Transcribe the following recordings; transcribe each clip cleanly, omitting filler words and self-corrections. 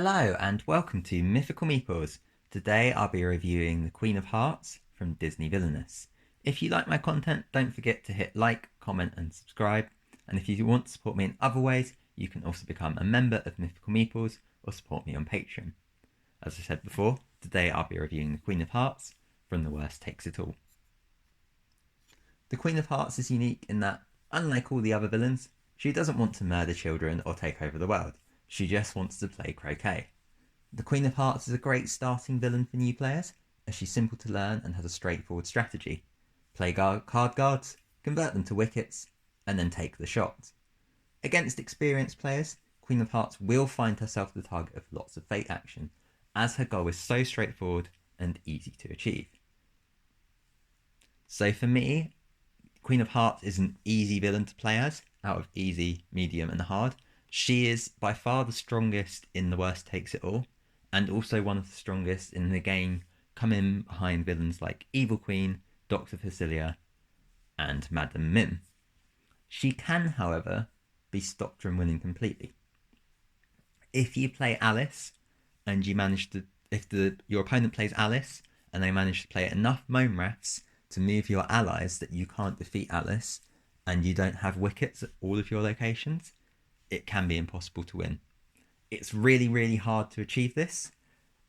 Hello and welcome to Mythical Meeples. Today I'll be reviewing the Queen of Hearts from Disney Villainous. If you like my content, don't forget to hit like, comment and subscribe. And if you want to support me in other ways, you can also become a member of Mythical Meeples or support me on Patreon. As I said before, today I'll be reviewing the Queen of Hearts from The Worst Takes It All. The Queen of Hearts is unique in that, unlike all the other villains, she doesn't want to murder children or take over the world. She just wants to play croquet. The Queen of Hearts is a great starting villain for new players, as she's simple to learn and has a straightforward strategy. Play card guards, convert them to wickets, and then take the shot. Against experienced players, Queen of Hearts will find herself the target of lots of fate action, as her goal is so straightforward and easy to achieve. So for me, Queen of Hearts is an easy villain to play as, out of easy, medium and hard. She is by far the strongest in The Worst Takes It All, and also one of the strongest in the game, coming behind villains like Evil Queen, Dr. Facilia, and Madam Mim. She can, however, be stopped from winning completely. If you play Alice, and you manage to, your opponent plays Alice, and they manage to play enough Moanraths to move your allies that you can't defeat Alice, and you don't have wickets at all of your locations, it can be impossible to win. It's really, really hard to achieve this,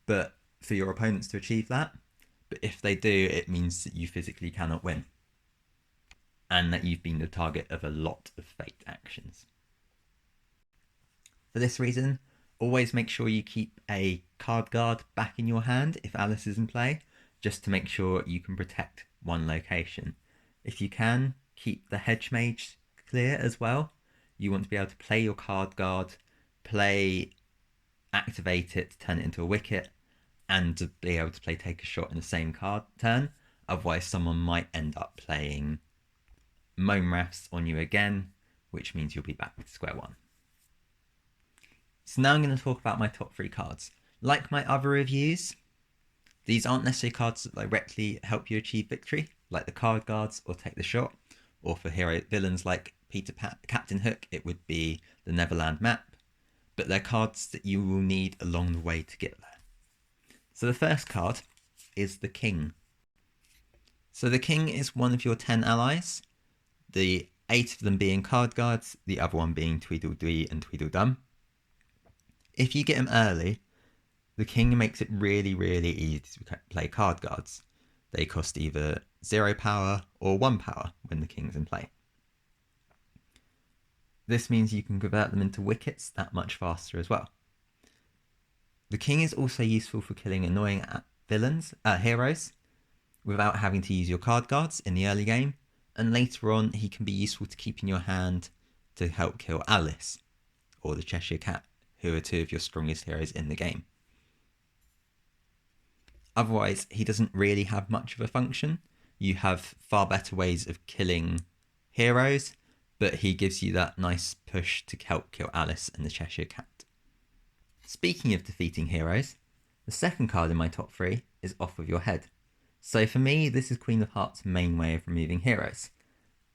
but for your opponents to achieve that. But if they do, it means that you physically cannot win, and that you've been the target of a lot of fate actions. For this reason, always make sure you keep a card guard back in your hand if Alice is in play, just to make sure you can protect one location. If you can, keep the hedge mage clear as well. You want to be able to play your card guard, activate it, turn it into a wicket, and to be able to play take a shot in the same card turn. Otherwise, someone might end up playing Moanraths on you again, which means you'll be back to square one. So now I'm going to talk about my top 3 cards. Like my other reviews, these aren't necessarily cards that directly help you achieve victory, like the card guards or take the shot, or for hero villains like Captain Hook, it would be the Neverland map, but they're cards that you will need along the way to get there. So the first card is the King. So the King is one of your 10 allies, the 8 of them being card guards, the other one being Tweedledee and Tweedledum. If you get him early, the King makes it really, really easy to play card guards. They cost either 0 power or 1 power when the King's in play. This means you can convert them into wickets that much faster as well. The King is also useful for killing annoying heroes, without having to use your card guards in the early game, and later on he can be useful to keep in your hand to help kill Alice, or the Cheshire Cat, who are 2 of your strongest heroes in the game. Otherwise, he doesn't really have much of a function. You have far better ways of killing heroes, but he gives you that nice push to help kill Alice and the Cheshire Cat. Speaking of defeating heroes, the second card in my top 3 is Off of Your Head. So for me, this is Queen of Hearts' main way of removing heroes.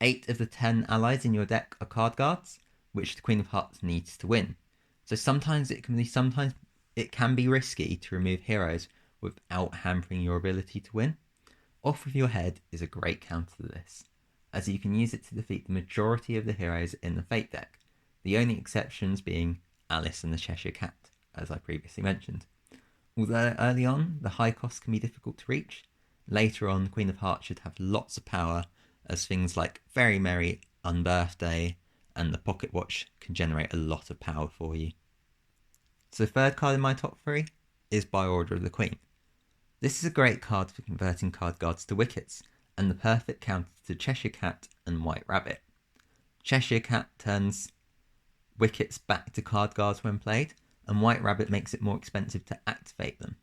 8 of the 10 allies in your deck are card guards, which the Queen of Hearts needs to win. So sometimes it can be risky to remove heroes without hampering your ability to win. Off of Your Head is a great counter to this, as you can use it to defeat the majority of the heroes in the Fate deck, the only exceptions being Alice and the Cheshire Cat, as I previously mentioned. Although early on, the high cost can be difficult to reach, later on Queen of Hearts should have lots of power, as things like Very Merry Unbirthday and the Pocket Watch can generate a lot of power for you. So the third card in my top 3 is By Order of the Queen. This is a great card for converting card guards to wickets, and the perfect counter to Cheshire Cat and White Rabbit. Cheshire Cat turns wickets back to card guards when played, and White Rabbit makes it more expensive to activate them.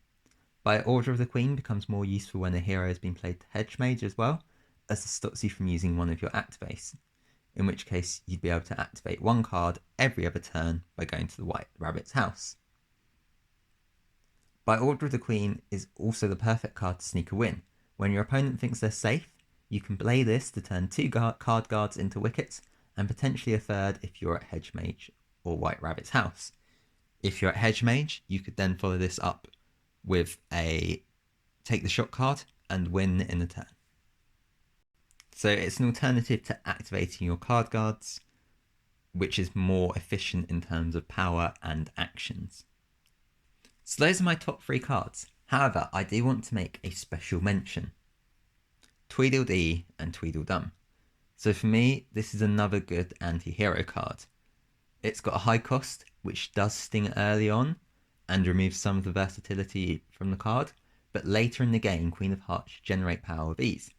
By Order of the Queen becomes more useful when a hero has been played to Hedge Mage as well, as it stops you from using one of your activates, in which case you'd be able to activate one card every other turn by going to the White Rabbit's house. By Order of the Queen is also the perfect card to sneak a win. When your opponent thinks they're safe, you can play this to turn 2 card guards into wickets, and potentially a third if you're at Hedge Mage or White Rabbit's house. If you're at Hedge Mage, you could then follow this up with a take the shot card and win in a turn. So it's an alternative to activating your card guards, which is more efficient in terms of power and actions. So those are my top 3 cards. However, I do want to make a special mention. Tweedledee and Tweedledum. So for me, this is another good anti-hero card. It's got a high cost, which does sting early on and removes some of the versatility from the card, but later in the game, Queen of Hearts generate power with ease.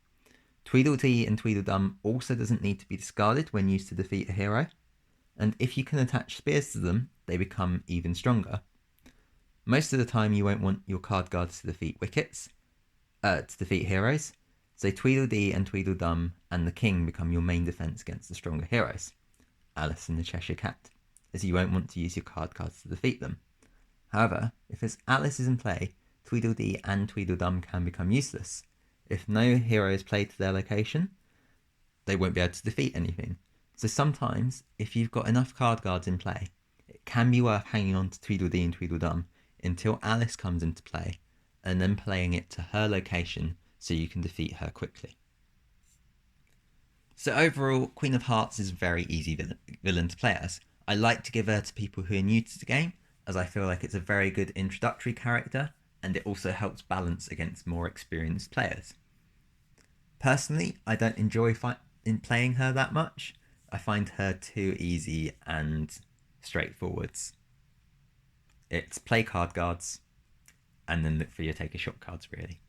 Tweedledee and Tweedledum also doesn't need to be discarded when used to defeat a hero, and if you can attach spears to them, they become even stronger. Most of the time you won't want your card guards to defeat heroes, so Tweedledee and Tweedledum and the King become your main defense against the stronger heroes, Alice and the Cheshire Cat, as you won't want to use your card cards to defeat them. However, if Alice is in play, Tweedledee and Tweedledum can become useless. If no hero is played to their location, they won't be able to defeat anything. So sometimes, if you've got enough card guards in play, it can be worth hanging on to Tweedledee and Tweedledum until Alice comes into play, and then playing it to her location so you can defeat her quickly. So overall, Queen of Hearts is a very easy villain to play as. I like to give her to people who are new to the game, as I feel like it's a very good introductory character, and it also helps balance against more experienced players. Personally, I don't enjoy playing her that much. I find her too easy and straightforwards. It's play card guards, and then look for your take a shot cards, really.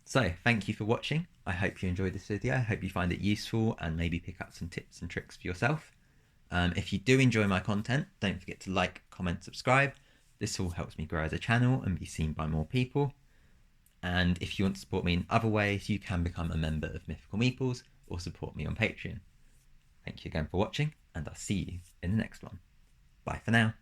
So, thank you for watching. I hope you enjoyed this video. I hope you find it useful and maybe pick up some tips and tricks for yourself. If you do enjoy my content, don't forget to like, comment, subscribe. This all helps me grow as a channel and be seen by more people. And if you want to support me in other ways, you can become a member of Mythical Meeples or support me on Patreon. Thank you again for watching, and I'll see you in the next one. Bye for now.